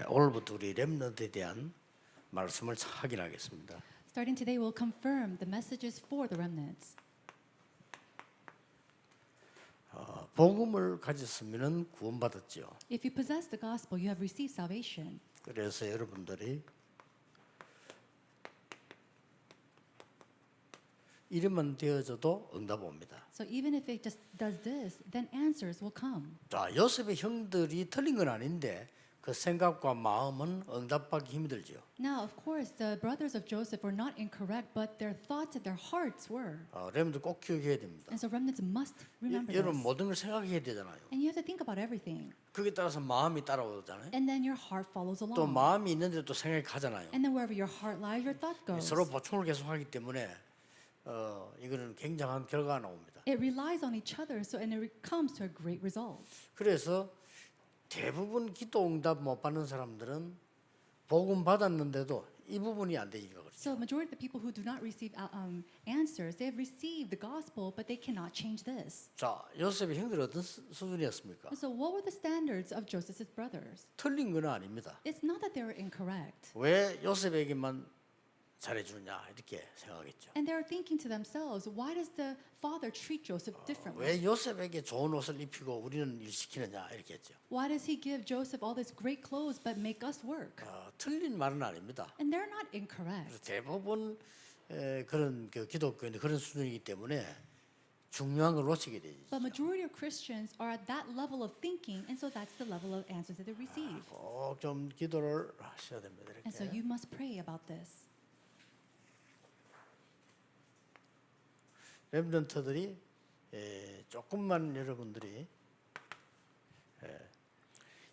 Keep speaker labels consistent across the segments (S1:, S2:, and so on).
S1: 오늘부터 우리 렘넌트에 대한 말씀을 확인하겠습니다.
S2: Starting today, we'll confirm the messages for the remnants.
S1: 복음을 가졌으면 구원받았죠.
S2: If you possess the gospel, you have received salvation.
S1: 그래서 여러분들이 이름만 되어져도 응답 옵니다.
S2: So even if it just does this, then answers will come.
S1: 자, 요셉의 형들이 틀린 건 아닌데 그 생각과 마음은 응답받기 힘들죠.
S2: Now, of course, the brothers of Joseph were not incorrect, but their thoughts and their hearts were.
S1: 여러분들 꼭 기억해야 됩니다.
S2: And so remnants must remember
S1: 여러분
S2: this.
S1: 모든 걸 생각해야 되잖아요.
S2: And you have to think about everything.
S1: 그게 따라서 마음이 따라오잖아요.
S2: And then your heart follows
S1: 또
S2: along.
S1: 마음이 있는데 또 생각이 가잖아요.
S2: And then wherever your heart lies, your thought goes.
S1: 서로 보충을 계속하기 때문에 이거는 굉장한 결과가 나옵니다.
S2: It relies on each other, so and it comes to a great result.
S1: 그래서 대부분 기도 응답 못 받는 사람들은 복음 받았는데도 이 부분이 안 되니까
S2: So
S1: 그렇죠.
S2: majority of the people who do not receive answers, they have received the gospel, but they cannot change this.
S1: 자, 요셉의 형들이 어떤 수준이었습니까?
S2: So what were the standards of Joseph's brothers?
S1: 틀린 건 아닙니다.
S2: It's not that they were incorrect.
S1: 왜 요셉에게만 잘해주느냐 이렇게 생각했죠.
S2: And they're thinking to themselves, why does the father treat Joseph differently?
S1: 왜 요셉에게 좋은 옷을 입히고 우리는 일 시키느냐 이렇게 했죠.
S2: Why does he give Joseph all these great clothes but make us work?
S1: 틀린 말은 아닙니다.
S2: And they're not incorrect.
S1: 대부분 그런 기독교인들 그런 수준이기 때문에 중요한 걸 놓치게 되죠.
S2: But majority of Christians are at that level of thinking, and so that's the level of answers that they receive.
S1: 꼭 좀 기도를 하셔야 됩니다.
S2: And so
S1: 이렇게.
S2: you must pray about this.
S1: 렘넌트들이 조금만 여러분들이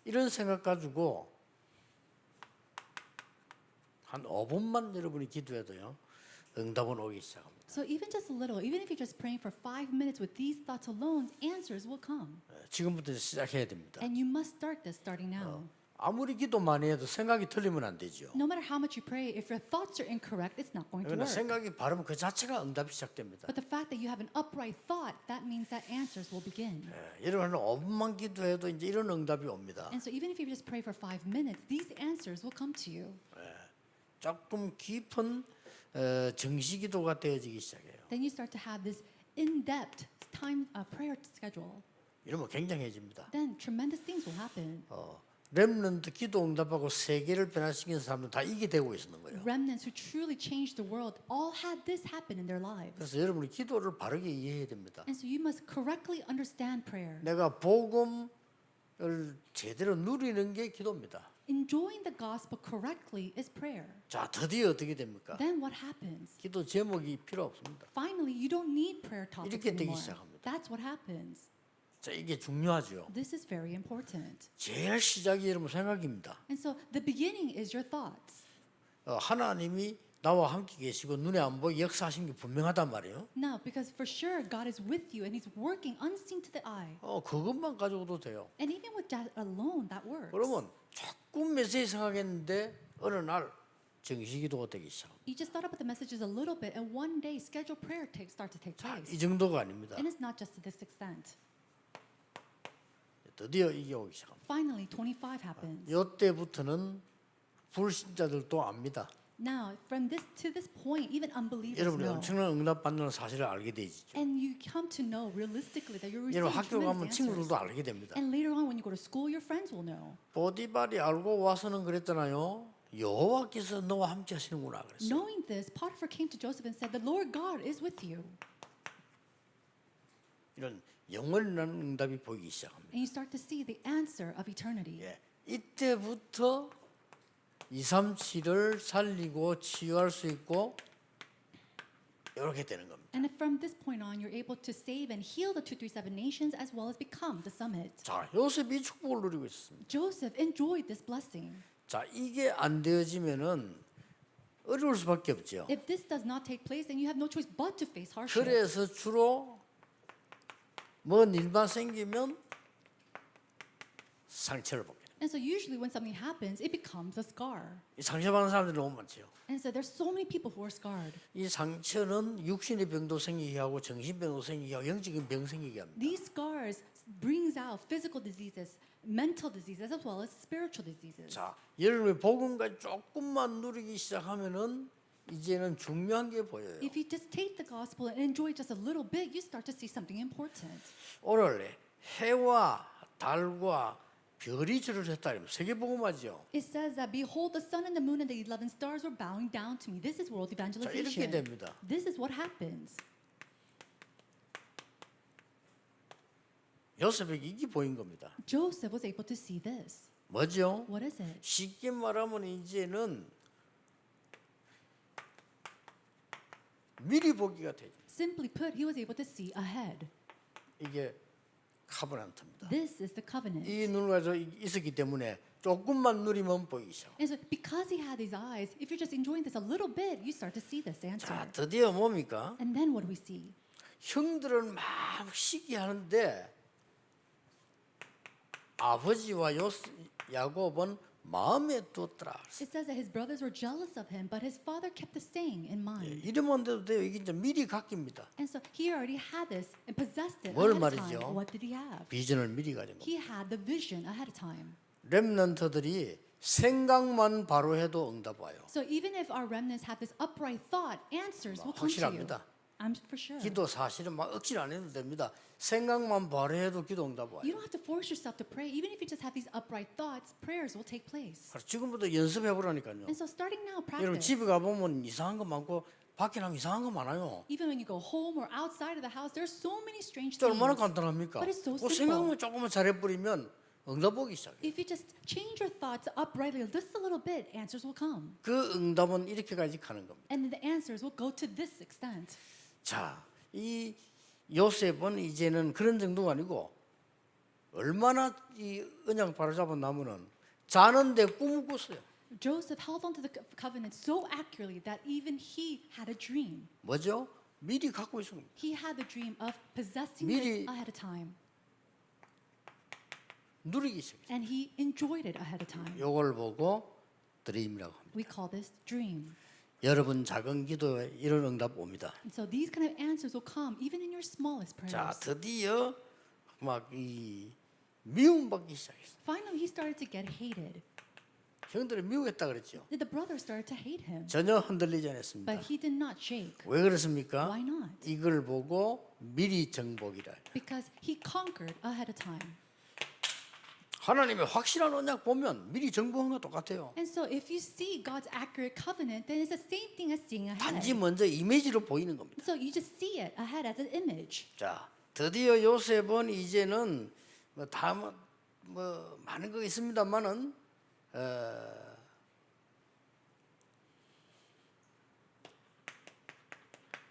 S1: 이런 생각 가지고 한 5분만 여러분이 기도해도요 응답은 오기 시작합니다.
S2: So even just a little, even if you're just praying for 5 minutes with these thoughts alone, answers will come.
S1: 지금부터 시작해야 됩니다.
S2: And you must start this starting now.
S1: 아무리 기도 많이 해도 생각이 틀리면 안 되죠.
S2: No matter how much you pray, if your thoughts are incorrect, it's not going to
S1: 그러나
S2: work.
S1: 생각이 바르면 그 자체가 응답이 시작됩니다.
S2: But the fact that you have an upright thought, that means that answers will begin.
S1: 여러분 한 5분만 기도해도 이제 이런 응답이 옵니다.
S2: And so even if you just pray for 5 minutes, these answers will come to you.
S1: 조금 깊은 정시기도가 되어지기 시작해요.
S2: Then you start to have this in-depth time prayer schedule.
S1: 이러면 굉장해집니다.
S2: Then tremendous things will happen.
S1: 렘넌트 기도 응답하고 세계를 변화시킨 사람들 다 이게 되고 있는 거예요.
S2: Remnants who truly changed the world all had this happen in their lives.
S1: 그래서 여러분이 기도를 바르게 이해해야 됩니다.
S2: And so you must correctly understand prayer.
S1: 내가 복음을 제대로 누리는 게 기도입니다.
S2: Enjoying the gospel correctly is prayer.
S1: 자, 드디어 어떻게 됩니까?
S2: Then what happens?
S1: 기도 제목이 필요 없습니다.
S2: Finally, you don't need prayer topics
S1: 이렇게 되기
S2: anymore.
S1: 시작합니다.
S2: That's what happens.
S1: 자, 이게 중요하죠.
S2: This is very important.
S1: 제일 시작이 여러분 생각입니다.
S2: And so the beginning is your thoughts.
S1: 하나님이 나와 함께 계시고 눈에 안 보이게 역사하신 게 분명하단 말이에요.
S2: Now, because for sure God is with you and He's working unseen to the eye.
S1: 그것만 가지고도 돼요.
S2: And even with that alone, that works.
S1: 그러면 조금 메시지 생각했는데 어느 날 정시기도가 되기 시작합니다.
S2: You just thought about the messages a little bit, and one day scheduled prayer start to take
S1: 자, 이
S2: place.
S1: 정도가 아닙니다.
S2: And it's not just to this extent.
S1: 드디어 이게 오기 시작합니다.
S2: Finally, 25 happens.
S1: 이때부터는 불신자들도 압니다.
S2: Now, from this to this point, even unbelievers
S1: 여러분이
S2: know.
S1: 엄청난 응답 받는 사실을 알게 되죠.
S2: And you come to know realistically that you're
S1: 여러분
S2: receiving
S1: 학교 가면
S2: tremendous
S1: 친구들도
S2: answers.
S1: 알게 됩니다.
S2: And later on, when you go to school, your friends will know.
S1: 보디발이 알고 와서는 그랬잖아요. 여호와께서 너와 함께 하시는구나 그랬어요.
S2: Knowing this, Potiphar came to Joseph and said, "The Lord God is with you."
S1: 이런 영원한 응답이 보이기 시작합니다.
S2: And you start to see the answer of eternity.
S1: 이때부터 237을 살리고 치유할 수 있고 이렇게 되는 겁니다.
S2: And from this point on, you're able to save and heal the 237 nations as well as become the summit.
S1: 자, 요셉이 축복을 누리고 있습니다.
S2: Joseph enjoyed this blessing.
S1: 자, 이게 안 되어지면은 어려울 수밖에 없죠.
S2: If this does not take place, then you have no choice but to face hardship.
S1: 그래서 주로 뭔 일만 생기면 상처를 받게 돼요.
S2: And so usually when something happens, it becomes a scar.
S1: 이 상처받는 사람들이 너무 많죠.
S2: And so there's so many people who are scarred.
S1: 이 상처는 육신의 병도 생기게 하고 정신병도 생기게 하고 영적인 병 생기게 합니다.
S2: These scars brings out physical diseases, mental diseases as well as spiritual diseases.
S1: 자, 여러분이 복음과 조금만 누리기 시작하면은 이제는 중요한 게 보여요.
S2: If you just take the gospel and enjoy just a little bit, you start to see something important.
S1: 오늘 해와 달과 별이 절을 했다. 세계 복음화죠.
S2: It says that behold, the sun and the moon and the 11 stars were bowing down to me. This is world
S1: 자, 이렇게
S2: evangelization.
S1: 됩니다.
S2: This is what happens.
S1: 요셉에게 이게 보인 겁니다.
S2: Joseph was able to see this.
S1: 뭐죠?
S2: What is it?
S1: 쉽게 말하면 이제는 미리 보기가 되죠.
S2: Simply put, he was able to see ahead.
S1: 이게 카버넌트입니다.
S2: This is the covenant.
S1: 이 눈을 가지고 있었기 때문에 조금만 누리면 보이기 시작.
S2: And so because he had these eyes, if you're just enjoying this a little bit, you start to see this answer.
S1: 자, 드디어 뭡니까?
S2: And then what do we see?
S1: 형들은 막 시기하는데 아버지와 야곱은 마음에 두었더라.
S2: It says that his brothers were jealous of him, but his father kept the saying in mind.
S1: 이러면 돼도 돼요. 이게 이제 미리 갖깁니다.
S2: And so he already had this and possessed it
S1: 뭘
S2: ahead of
S1: 말이죠?
S2: time. What did he have?
S1: 비전을 미리 가진 겁니다.
S2: He had the vision ahead of time.
S1: 렘넌트들이 생각만 바로 해도 응답 와요.
S2: So even if our remnants have this upright thought, answers will come to you.
S1: 확실합니다.
S2: I'm for sure.
S1: 기도 사실은 막 억지로 안 해도 됩니다. 생각만 바로 해도 기도 응답 와요.
S2: You don't have to force yourself to pray. Even if you just have these upright thoughts, prayers will take place.
S1: 지금부터 연습해 보라니까요.
S2: And so starting now,
S1: 여러분
S2: practice.
S1: 집에 가 보면 이상한 거 많고 밖에 나면 이상한 거 많아요.
S2: Even when you go home or outside of the house, there's so many strange
S1: 진짜 얼마나
S2: things.
S1: 간단합니까?
S2: But it's so
S1: 그
S2: simple.
S1: 생각만 조금만 잘해버리면 응답 오기 시작해요.
S2: If you just change your thoughts uprightly just a little bit, answers will come.
S1: 그 응답은 이렇게까지 가는 겁니다.
S2: And then the answers will go to this extent.
S1: 자, 이 요셉은 이제는 그런 정도가 아니고 얼마나 이 언약 바로잡아 나면은 자는데 꿈을 꿨어요.
S2: Joseph held on to the covenant so accurately that even he had a dream.
S1: 뭐죠? 미리 갖고 있습니다.
S2: He had the dream of possessing
S1: 미리-
S2: this ahead of time.
S1: 누리기 시작했어요.
S2: And he enjoyed it ahead of time.
S1: 이걸 보고 드림이라고 합니다.
S2: We call this dream.
S1: 여러분 작은 기도에 이런 응답 옵니다.
S2: And so these kind of answers will come even in your smallest
S1: 자,
S2: prayers.
S1: 드디어 막 이 미움받기 시작했어요.
S2: Finally, he started to get hated.
S1: 형들을 미워했다 그랬죠.
S2: The brothers started to hate him.
S1: 전혀 흔들리지 않았습니다.
S2: But he did not shake.
S1: 왜 그렇습니까?
S2: Why not?
S1: 이걸 보고 미리 정복이라.
S2: Because he conquered ahead of time.
S1: 하나님의 확실한 언약 보면 미리 정복한 거 똑같아요.
S2: And so if you see God's accurate covenant, then it's the same thing as seeing
S1: 단지
S2: ahead.
S1: 먼저 이미지로 보이는 겁니다.
S2: So you just see it ahead as an image.
S1: 자, 드디어 요셉은 이제는 뭐 많은 거 있습니다만은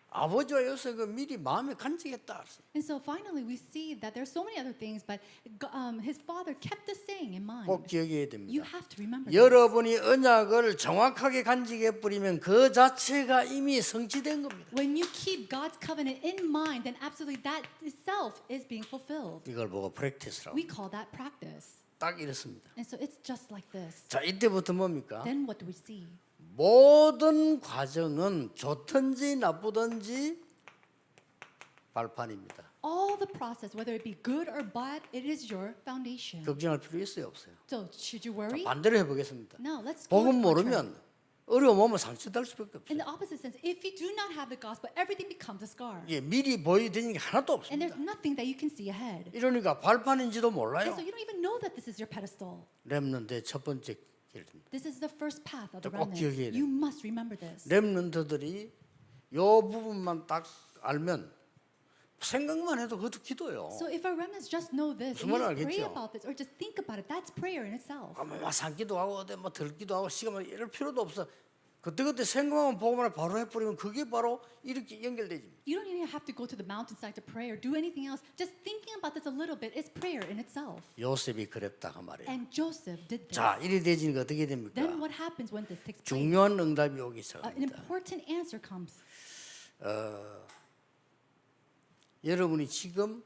S1: 아버지와 요셉은 미리 마음에 간직했다.
S2: And so finally we see that there's so many other things, but his father kept the saying in mind.
S1: 꼭 기억해야
S2: You
S1: 됩니다.
S2: have to remember this.
S1: 여러분이 언약을 정확하게 간직해 버리면 그 자체가 이미 성취된 겁니다.
S2: When you keep God's covenant in mind, then absolutely that itself is being fulfilled.
S1: 이걸 보고 프랙티스라고.
S2: We call that practice.
S1: 딱 이렇습니다.
S2: And so it's just like this.
S1: 자, 이때부터 뭡니까?
S2: Then what do we see?
S1: 모든 과정은 좋든지 나쁘든지 발판입니다.
S2: All the process, whether it be good or bad, it is your foundation.
S1: 걱정할 필요 있어요, 없어요?
S2: So should you worry?
S1: 반대로 해보겠습니다.
S2: No, let's go
S1: 복음
S2: with the contrary.
S1: 모르면 어려움 오면 상처 될 수밖에
S2: In
S1: 없어요.
S2: the opposite sense, if you do not have the gospel, everything becomes a scar.
S1: 예, 미리 보여드리는 게 하나도
S2: And there's
S1: 없습니다.
S2: nothing that you can see ahead.
S1: 이러니까 발판인지도
S2: And
S1: 몰라요.
S2: so you don't even know that this is your pedestal.
S1: 렘넌트의 첫 번째 길입니다.
S2: This is the first path of the
S1: 꼭 기억해야
S2: remnant.
S1: 돼요.
S2: You must remember this.
S1: 렘넌트들이 요 부분만 딱 알면 생각만 해도 그것도 기도요.
S2: So if our remnants just know this,
S1: 무슨
S2: and
S1: 말인지
S2: you pray
S1: 알겠죠?
S2: about this, or just think about it, that's prayer in itself.
S1: 뭐 산기도 하고 어디 뭐 들기도 하고 시간만 이럴 필요도 없어. 그때 생각만 보고만 바로 해버리면 그게 바로 이렇게 연결되지.
S2: You don't even have to go to the mountainside to pray or do anything else. Just thinking about this a little bit is prayer in itself.
S1: 요셉이 그랬다가 말이에요.
S2: And Joseph did this.
S1: 자, 이리 되지니까 어떻게 됩니까?
S2: Then what happens when this takes place?
S1: 중요한 응답이 오기
S2: An
S1: 시작합니다.
S2: important answer comes.
S1: 여러분이 지금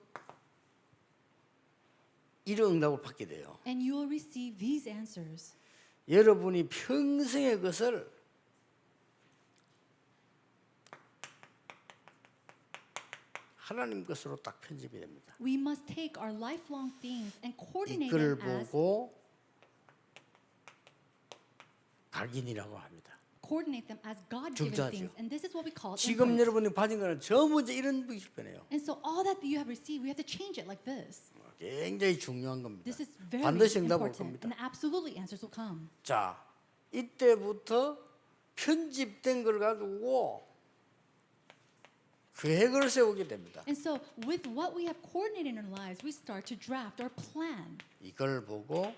S1: 이런 응답을 받게 돼요.
S2: And you will receive these answers.
S1: 여러분이 평생의 것을 하나님 것으로 딱 편집이 됩니다.
S2: We must take our lifelong things and coordinate
S1: 이걸
S2: them as
S1: 보고 각인이라고 합니다.
S2: coordinate them as God-given
S1: 중요하죠.
S2: things, and this is what we call
S1: 지금
S2: imprint.
S1: 여러분이 받은 거는 전부 이제 이런 형식이네요.
S2: And so all that you have received, we have to change it like this.
S1: 굉장히 중요한 겁니다.
S2: This is very
S1: 반드시 응답 올
S2: important,
S1: 겁니다.
S2: and absolutely answers will come.
S1: 자, 이때부터 편집된 걸 가지고 계획을 세우게 됩니다.
S2: And so with what we have coordinated in our lives, we start to draft our plan.
S1: 이걸 보고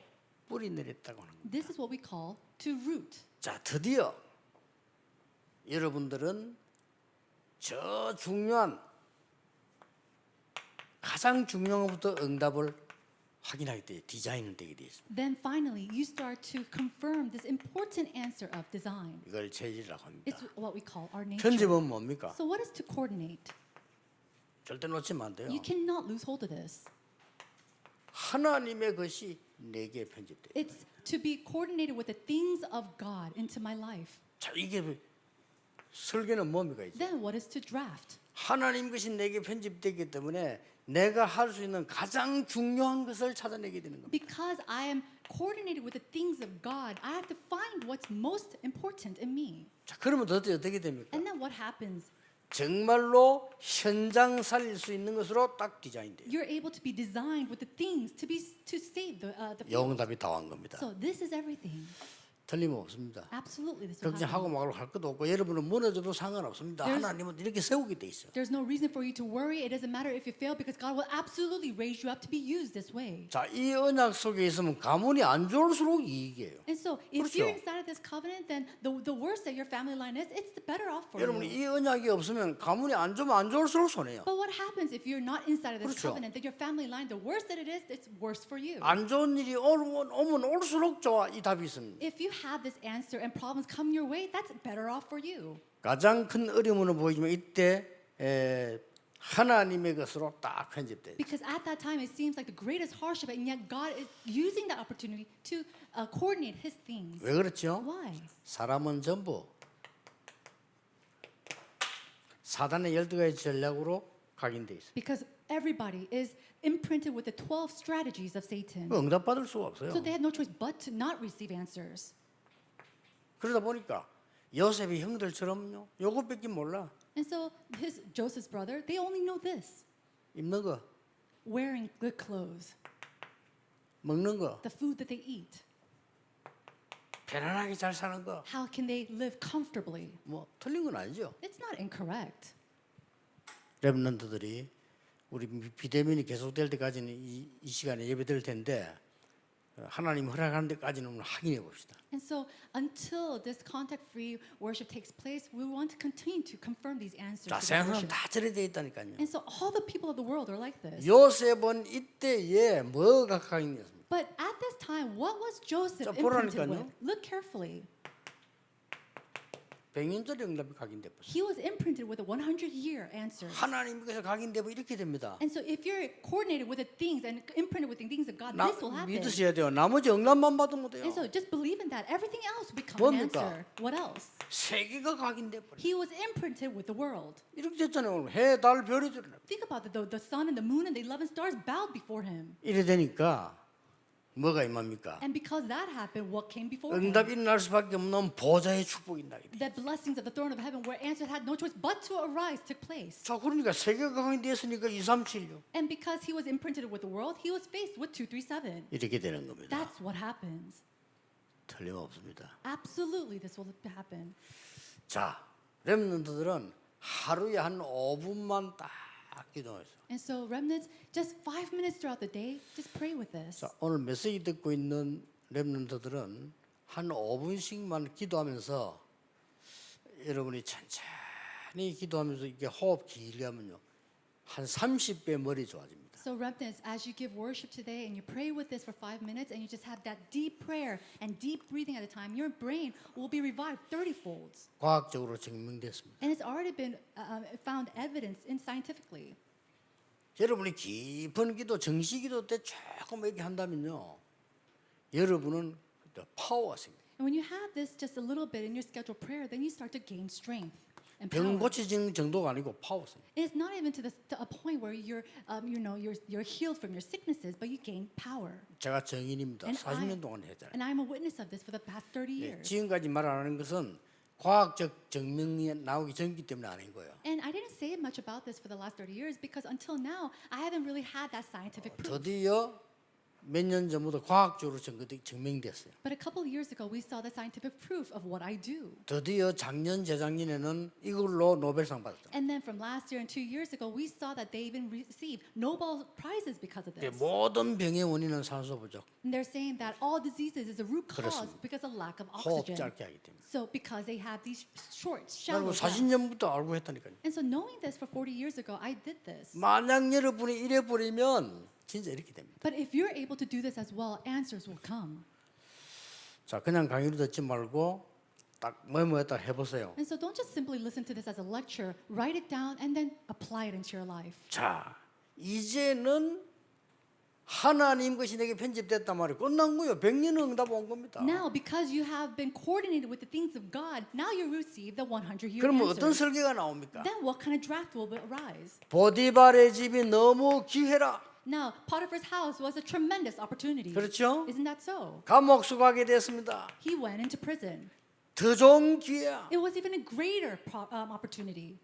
S1: 뿌리 내렸다고 하는 겁니다.
S2: This is what we call to root.
S1: 자, 드디어 여러분들은 저 중요한 가장 중요한 것부터 응답을 확인하게 돼 디자인을 되게 돼 있습니다.
S2: Then finally, you start to confirm this important answer of design.
S1: 이걸 체질이라고 합니다.
S2: It's what we call our nature.
S1: 편집은 뭡니까?
S2: So what is to coordinate?
S1: 절대 놓치면 안 돼요.
S2: You cannot lose hold of this.
S1: 하나님의 것이 내게 편집돼.
S2: It's to be coordinated with the things of God into my life.
S1: 자, 이게 설계는 뭡니까 이제?
S2: Then what is to draft?
S1: 하나님 것이 내게 편집되기 때문에 내가 할 수 있는 가장 중요한 것을 찾아내게 되는 겁니다.
S2: Because I am coordinated with the things of God, I have to find what's most important in me.
S1: 자, 그러면 도대체 어떻게 됩니까?
S2: And then what happens?
S1: 정말로 현장 살릴 수 있는 것으로 딱 디자인돼요.
S2: You're able to be designed with the things to save the field.
S1: 영답이 다 온 겁니다.
S2: So this is everything.
S1: 틀림없습니다.
S2: Absolutely, this will
S1: 걱정하고
S2: happen.
S1: 말고 할 것도 없고 여러분은 무너져도 상관없습니다.
S2: There's-
S1: 하나님은 이렇게 세우게 돼 있어요.
S2: There's no reason for you to worry. It doesn't matter if you fail because God will absolutely raise you up to be used this way.
S1: 자, 이 언약 속에 있으면 가문이 안 좋을수록 이익이에요.
S2: And so, if
S1: 그렇죠.
S2: you're inside of this covenant, then the worse that your family line is, it's the better off for
S1: 여러분
S2: you.
S1: 이 언약이 없으면 가문이 안 좋으면 안 좋을수록 손해요.
S2: But what happens if you're not inside of this
S1: 그렇죠.
S2: covenant? That your family line, the worse that it is, it's worse for you.
S1: 안 좋은 일이 오면 올수록 좋아. 이 답이 있습니다.
S2: If you have this answer and problems come your way, that's better off for you.
S1: 가장 큰 어려움은 보이지만 이때 하나님의 것으로 딱 편집돼요.
S2: Because at that time, it seems like the greatest hardship, and yet God is using that opportunity to coordinate His things.
S1: 왜 그렇죠?
S2: Why?
S1: 사람은 전부 사단의 12가지 전략으로 각인돼 있어요.
S2: Because everybody is imprinted with the 12 strategies of Satan.
S1: 응답받을 수가 없어요.
S2: So they had no choice but to not receive answers.
S1: 그러다 보니까 요셉이 형들처럼요. 요것밖에 몰라.
S2: And so Joseph's brother, they only know this:
S1: 입는 거,
S2: wearing good clothes,
S1: 먹는 거,
S2: the food that they eat.
S1: 편안하게 잘 사는 거.
S2: How can they live comfortably?
S1: 뭐 틀린 건 아니죠.
S2: It's not incorrect.
S1: 렘넌트들이 우리 비대면이 계속될 때까지는 이 시간에 예배드릴 텐데 하나님 허락하는 데까지는 확인해 봅시다.
S2: And so until this contact-free worship takes place, we want to continue to confirm these answers.
S1: 자,
S2: to the
S1: 세상은
S2: worship.
S1: 다 저래 돼 있다니까요.
S2: And so all the people of the world are like this.
S1: 요셉은 이때에 뭐가 각인이었습니까?
S2: But at this time, what was Joseph
S1: 자,
S2: imprinted
S1: 보라니까요.
S2: with? Look carefully.
S1: 100년짜리 응답이 각인돼 버렸어요.
S2: He was imprinted with a 100-year answer.
S1: 하나님께서 각인되고 이렇게 됩니다.
S2: And so if you're coordinated with the things and imprinted with the things of God,
S1: 나,
S2: this will happen.
S1: 믿으셔야 돼요. 나머지 응답만 받으면 돼요.
S2: And so just believe in that. Everything else will become an
S1: 뭡니까?
S2: answer. What else?
S1: 세계가 각인돼 버려.
S2: He was imprinted with the world.
S1: 이렇게 됐잖아요. 오늘 해, 달, 별이 들어.
S2: Think about it. The sun and the moon and the 11 stars bowed before him.
S1: 이래 되니까 뭐가 임합니까?
S2: And because that happened, what came before him?
S1: 응답이 일어날 수밖에 없는 보좌의 축복이 나게 돼.
S2: The blessings of the throne of heaven where answers had no choice but to arise took place.
S1: 자, 그러니까 세계가 각인되었으니까 2, 3, 7요.
S2: And because he was imprinted with the world, he was faced with 2, 3, 7.
S1: 이렇게 되는 겁니다.
S2: That's what happens.
S1: 틀림없습니다.
S2: Absolutely, this will happen.
S1: 자, 렘넌트들은 하루에 한 5분만 딱 기도했어요.
S2: And so, remnants, just 5 minutes throughout the day, just pray with this.
S1: 자, 오늘 메시지 듣고 있는 렘넌트들은 한 5분씩만 기도하면서 여러분이 천천히 기도하면서 이게 호흡 길게 하면요. 한 30배 머리 좋아집니다.
S2: So, remnants, as you give worship today and you pray with this for 5 minutes and you just have that deep prayer and deep breathing at a time, your brain will be revived 30 folds.
S1: 과학적으로 증명됐습니다.
S2: And it's already been found evidence in scientifically.
S1: 여러분이 깊은 기도, 정시기도 때 조금 이렇게 한다면요. 여러분은 파워가 생겨요.
S2: And when you have this just a little bit in your scheduled prayer, then you start to gain strength. and
S1: 병
S2: power.
S1: 고쳐지는 정도가 아니고 파워성.
S2: It's not even to a point where you're healed from your sicknesses, but you gain power.
S1: 제가 증인입니다.
S2: And
S1: 40년 동안 했잖아요.
S2: And I'm a witness of this for the past 30
S1: 예,
S2: years.
S1: 지금까지 말 안 하는 것은 과학적 증명이 나오기 전이기 때문에 아닌 거예요.
S2: And I didn't say much about this for the last 30 years because until now, I haven't really had that scientific proof.
S1: 드디어 몇 년 전부터 과학적으로 증명됐어요.
S2: But a couple of years ago, we saw the scientific proof of what I do.
S1: 드디어 작년 재작년에는 이걸로 노벨상 받았죠.
S2: And then from last year and 2 years ago, we saw that they even received Nobel Prizes because of
S1: 예,
S2: this.
S1: 모든 병의 원인은 산소 부족,
S2: And they're saying that all diseases is a root cause
S1: 그렇습니다.
S2: because of lack of
S1: 호흡
S2: oxygen.
S1: 짧게 하기 때문에.
S2: So because they have these short,
S1: 그리고
S2: shallow breaths.
S1: 40년부터 알고 했다니까요.
S2: And so knowing this for 40 years ago, I did this.
S1: 만약 여러분이 이래 버리면 진짜 이렇게 됩니다.
S2: But if you're able to do this as well, answers will come.
S1: 자, 그냥 강의를 듣지 말고 딱 뭐뭐했다 해보세요.
S2: And so don't just simply listen to this as a lecture. Write it down and then apply it into your life.
S1: 자, 이제는 하나님 것이 내게 편집됐단 말이에요. 끝난 거예요. 100년 응답 온 겁니다.
S2: Now, because you have been coordinated with the things of God, now you receive the 100-year
S1: 그러면 어떤
S2: answers.
S1: 설계가 나옵니까?
S2: Then what kind of draft will arise?
S1: 보디발의 집이 너무 기회라.
S2: Now, Potiphar's house was a tremendous opportunity.
S1: 그렇죠?
S2: Isn't that so?
S1: 감옥 수가게 됐습니다.
S2: He went into prison.
S1: 더 좋은 기회야.
S2: It was even a greater opportunity.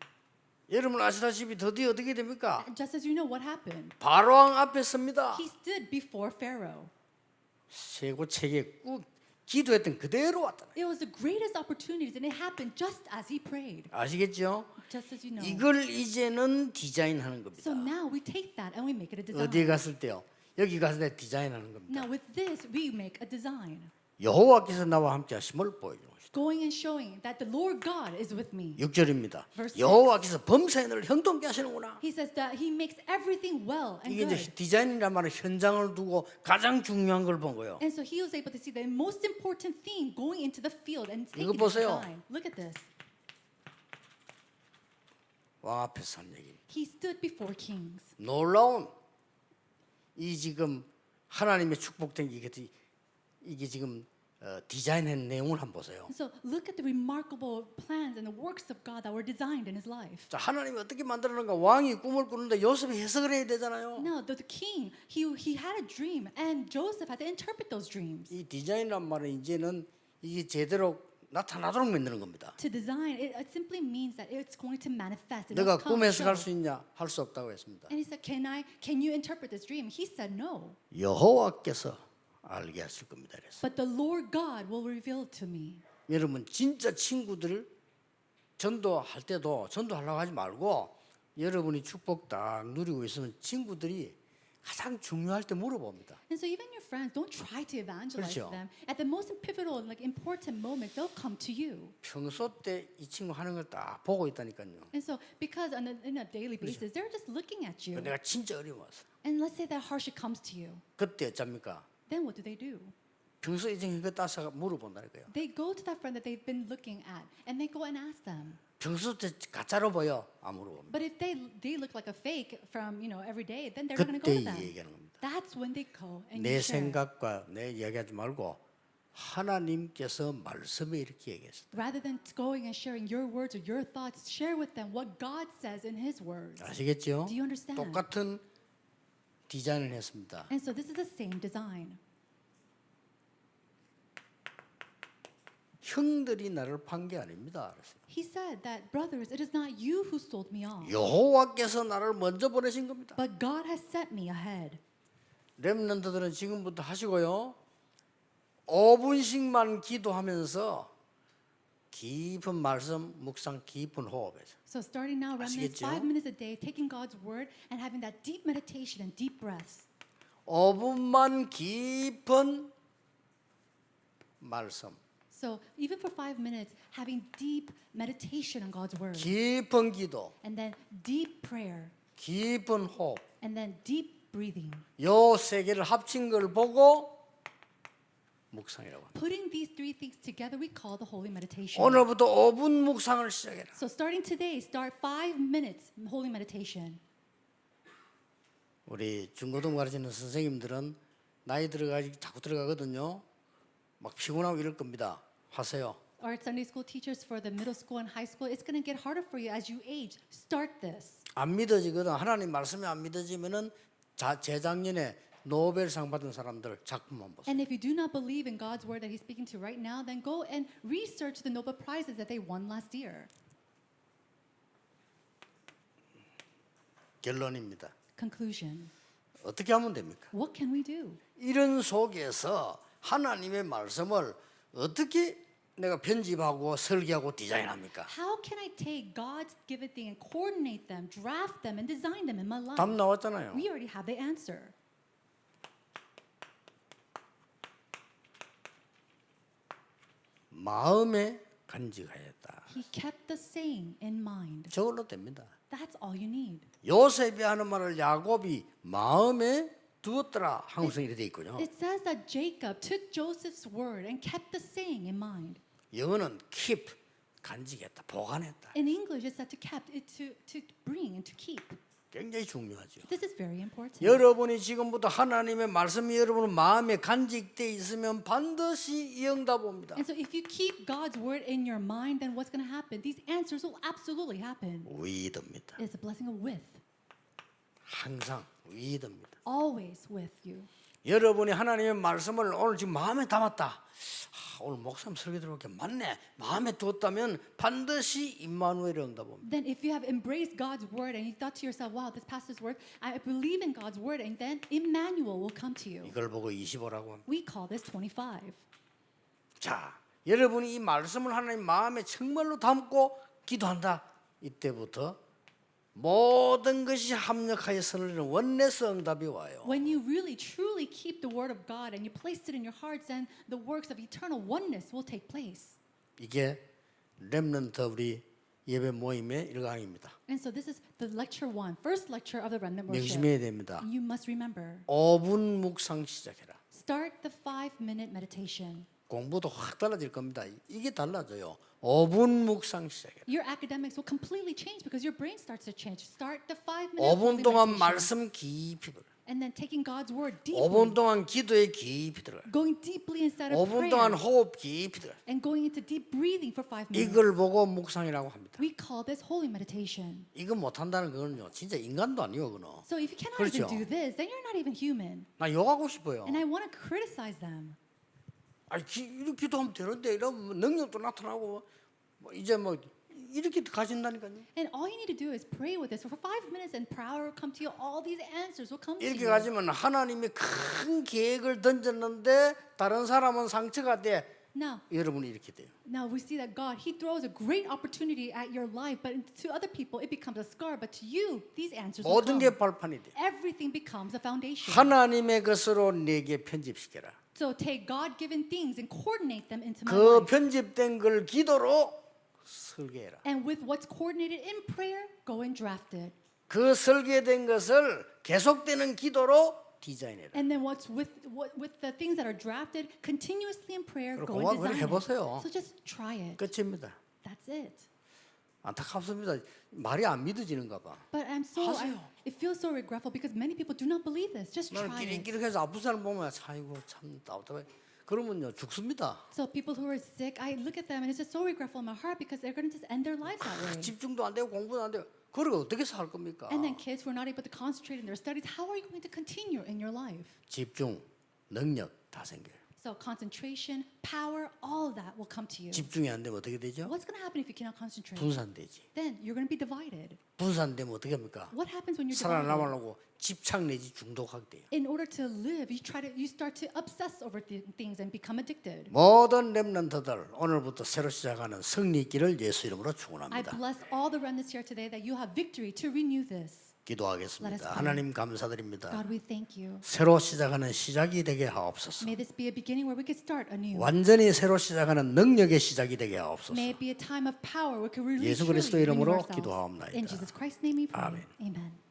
S1: 여러분 아시다시피 드디어 어떻게 됩니까?
S2: Just as you know what happened.
S1: 바로왕 앞에 섭니다.
S2: He stood before Pharaoh.
S1: 세고 책에 꾹 기도했던 그대로 왔다.
S2: It was the greatest opportunities and it happened just as he prayed.
S1: 아시겠죠?
S2: Just as you know.
S1: 이걸 이제는 디자인하는 겁니다.
S2: So now we take that and we make it a
S1: 어디에
S2: design.
S1: 갔을 때요? 여기 가서 내 디자인하는 겁니다.
S2: Now with this we make a design.
S1: 여호와께서 나와 함께 하심을 보여주는 것이다.
S2: Going and showing that the Lord God is with me.
S1: 6절입니다.
S2: Verse six.
S1: 여호와께서 범사인을 형통케 하시는구나.
S2: He says that he makes everything well and
S1: 이게
S2: good.
S1: 이제 디자인이란 말은 현장을 두고 가장 중요한 걸 본 거예요.
S2: And so he was able to see the most important thing going into the field and
S1: 이거
S2: taking the
S1: 보세요.
S2: design. Look at this.
S1: 왕 앞에서 한 얘기.
S2: He stood before kings.
S1: 놀라운 이 지금 하나님의 축복된 이게 지금 디자인한 내용을 한번 보세요.
S2: And so look at the remarkable plans and the works of God that were designed in his life.
S1: 자, 하나님이 어떻게 만들었는가? 왕이 꿈을 꾸는데 요셉이 해석을 해야 되잖아요.
S2: Now the king, he had a dream and Joseph had to interpret those dreams.
S1: 이 디자인이란 말은 이제는 이게 제대로 나타나도록 만드는 겁니다.
S2: To design, it simply means that it's going to manifest. It
S1: 내가
S2: will come,
S1: 꿈 해석할
S2: show.
S1: 수 있냐? 할 수 없다고 했습니다.
S2: And he said, can you interpret this dream? He said no.
S1: 여호와께서 알게 하실 겁니다. 그래서
S2: But the Lord God will reveal to me.
S1: 여러분 진짜 친구들 전도할 때도 전도하려고 하지 말고 여러분이 축복 딱 누리고 있으면 친구들이 가장 중요할 때 물어봅니다.
S2: And so even your friends, don't try to evangelize
S1: 그렇죠.
S2: them. At the most pivotal and important moments, they'll come to you.
S1: 평소 때 이 친구 하는 걸 딱 보고 있다니까요.
S2: And so because in a daily basis, they're just looking at you.
S1: 내가 진짜 어려워서
S2: And let's say that hardship comes to you.
S1: 그때 어쩝니까?
S2: Then what do?
S1: 평소 이제 이거 따서 물어본다니까요.
S2: They go to that friend that they've been looking at and they go and ask them.
S1: 평소 때 가짜로 보여 안 물어봅니다.
S2: But if they look like a fake from every day, then they're not going to go
S1: 그때
S2: to them.
S1: 얘기하는 겁니다.
S2: That's when they go and
S1: 내
S2: you share.
S1: 생각과 내 이야기하지 말고 하나님께서 말씀에 이렇게 얘기했어요.
S2: Rather than going and sharing your words or your thoughts, share with them what God says in His words.
S1: 아시겠죠?
S2: Do you understand?
S1: 똑같은 디자인을 했습니다.
S2: And so this is the same design.
S1: 형들이 나를 판 게 아닙니다. 그랬어요.
S2: He said that, brothers, it is not you who sold me off,
S1: 여호와께서 나를 먼저 보내신 겁니다.
S2: but God has sent me ahead.
S1: 렘넌트들은 지금부터 하시고요. 5분씩만 기도하면서 깊은 말씀, 묵상, 깊은 호흡에서
S2: So starting now, remnants,
S1: 아시겠죠?
S2: 5 minutes a day, taking God's word and having that deep meditation and deep breaths.
S1: 5분만 깊은 말씀,
S2: So even for 5 minutes, having deep meditation on God's word,
S1: 깊은 기도,
S2: and then deep prayer,
S1: 깊은 호흡.
S2: and then deep breathing.
S1: 요 세 개를 합친 걸 보고 묵상이라고 합니다.
S2: Putting these three things together, we call the holy meditation.
S1: 오늘부터 5분 묵상을 시작해라.
S2: So starting today, start 5 minutes holy meditation.
S1: 우리 중고등 가르치는 선생님들은 나이 들어가지 자꾸 들어가거든요. 막 피곤하고 이럴 겁니다. 하세요.
S2: our Sunday school teachers, for the middle school and high school, it's going to get harder for you as you age. Start this.
S1: 안 믿어지거든. 하나님 말씀이 안 믿어지면은 재작년에 노벨상 받은 사람들 작품만 보세요.
S2: And if you do not believe in God's word that He's speaking to right now, then go and research the Nobel Prizes that they won last year.
S1: 결론입니다.
S2: Conclusion.
S1: 어떻게 하면 됩니까?
S2: What can we do?
S1: 이런 속에서 하나님의 말씀을 어떻게 내가 편집하고 설계하고 디자인합니까?
S2: How can I take God's given thing and coordinate them, draft them, and design them in my life?
S1: 답 나왔잖아요.
S2: We already have the answer.
S1: 마음에 간직하였다.
S2: He kept the saying in mind.
S1: 저걸로 됩니다.
S2: That's all you need.
S1: 요셉이 하는 말을 야곱이 마음에 두었더라. 한국성 이렇게 돼 있군요.
S2: It says that Jacob took Joseph's word and kept the saying in mind.
S1: 영어는 keep 간직했다, 보관했다.
S2: In English, it's said to kept, to bring and to keep.
S1: 굉장히 중요하죠.
S2: This is very important.
S1: 여러분이 지금부터 하나님의 말씀이 여러분 마음에 간직돼 있으면 반드시 이응답 옵니다.
S2: And so if you keep God's word in your mind, then what's going to happen? These answers will absolutely happen.
S1: 위드입니다.
S2: It's a blessing of with.
S1: 항상 위드입니다.
S2: Always with you.
S1: 여러분이 하나님의 말씀을 오늘 지금 마음에 담았다. 오늘 목사님 설교 들어볼게 맞네. 마음에 두었다면 반드시 임마누엘의 응답 옵니다.
S2: Then if you have embraced God's word and you thought to yourself, wow, this pastor's word, I believe in God's word, and then Emmanuel will come to you.
S1: 이걸 보고 25라고 합니다.
S2: We call this 25.
S1: 자, 여러분이 이 말씀을 하나님 마음에 정말로 담고 기도한다. 이때부터 모든 것이 합력하여 선을 이루는 원내스 응답이 와요.
S2: When you really truly keep the word of God and you place it in your hearts, then the works of eternal oneness will take place.
S1: 이게 렘넌트 우리 예배 모임의 일강입니다.
S2: And so this is the lecture one, first lecture of the remnant worship.
S1: 명심해야 됩니다.
S2: You must remember.
S1: 5분 묵상 시작해라.
S2: Start the 5-minute meditation.
S1: 공부도 확 달라질 겁니다. 이게 달라져요. 5분 묵상 시작해라.
S2: Your academics will completely change because your brain starts to change. Start the 5-minute
S1: 5분
S2: holy
S1: 동안
S2: meditation.
S1: 말씀 깊이 들어.
S2: And then taking God's word deeply.
S1: 5분 동안 기도에 깊이 들어.
S2: Going deeply inside of
S1: 5분
S2: prayer.
S1: 동안 호흡 깊이 들어.
S2: And going into deep breathing for 5 minutes.
S1: 이걸 보고 묵상이라고 합니다.
S2: We call this holy meditation.
S1: 이거 못한다는 거는요. 진짜 인간도 아니요. 그는.
S2: So if you cannot
S1: 그렇죠.
S2: even do this, then you're not even human.
S1: 나 욕하고 싶어요.
S2: And I want to criticize them.
S1: 아니 이렇게 기도하면 되는데 이러면 능력도 나타나고 뭐 이제 뭐 이렇게 가진다니까요.
S2: And all you need to do is pray with this for 5 minutes, and power will come to you. All these answers will come to
S1: 이렇게
S2: you.
S1: 가지면 하나님이 큰 계획을 던졌는데 다른 사람은 상처가 돼.
S2: Now,
S1: 여러분이 이렇게 돼요.
S2: we see that God, He throws a great opportunity at your life, but to other people it becomes a scar. But to you, these answers will
S1: 모든
S2: come.
S1: 게 발판이 돼.
S2: Everything becomes a foundation.
S1: 하나님의 것으로 내게 편집시켜라.
S2: So take God-given things and coordinate them into my
S1: 그
S2: life.
S1: 편집된 걸 기도로 설계해라.
S2: And with what's coordinated in prayer, go and draft it.
S1: 그 설계된 것을 계속되는 기도로 디자인해라.
S2: And then what's with the things that are drafted continuously in prayer,
S1: 그럼
S2: go and
S1: 그걸
S2: design
S1: 해보세요.
S2: it. So just try it.
S1: 끝입니다.
S2: That's it.
S1: 안타깝습니다. 말이 안 믿어지는가 봐.
S2: But
S1: 하세요.
S2: it feels so regretful because many people do not believe this. Just
S1: 나는
S2: try it.
S1: 끼리끼리해서 아픈 사람 보면 아이고 참 답답해. 그러면요 죽습니다.
S2: So people who are sick, I look at them and it's just so regretful in my heart because they're going to just end their lives that way.
S1: 집중도 안 되고 공부도 안 되고 그러고 어떻게 살 겁니까?
S2: And then kids who are not able to concentrate in their studies, how are you going to continue in your life?
S1: 집중, 능력 다 생겨요.
S2: So concentration, power, all of that will come to you.
S1: 집중이 안 되면 어떻게 되죠?
S2: What's going to happen if you cannot concentrate?
S1: 분산되지.
S2: Then you're going to be divided.
S1: 분산되면 어떻게 합니까?
S2: What happens when you're divided?
S1: 살아남으려고 집착 내지 중독하게 돼요.
S2: In order to live, you start to obsess over things and become addicted.
S1: 모든 렘넌트들 오늘부터 새로 시작하는 승리 있기를 예수 이름으로
S2: I
S1: 축원합니다.
S2: bless all the remnants here today that you have victory to renew this. Let us
S1: 기도하겠습니다.
S2: pray.
S1: 하나님 감사드립니다.
S2: God, we thank you.
S1: 새로 시작하는 시작이 되게 하옵소서.
S2: May this be a beginning where we can start anew.
S1: 완전히 새로 시작하는 능력의 시작이 되게 하옵소서.
S2: May it be a time of power where we can really
S1: 예수
S2: truly
S1: 그리스도
S2: renew
S1: 이름으로
S2: ourselves.
S1: 기도하옵나이다.
S2: In Jesus Christ's name we pray.
S1: 아멘.
S2: Amen.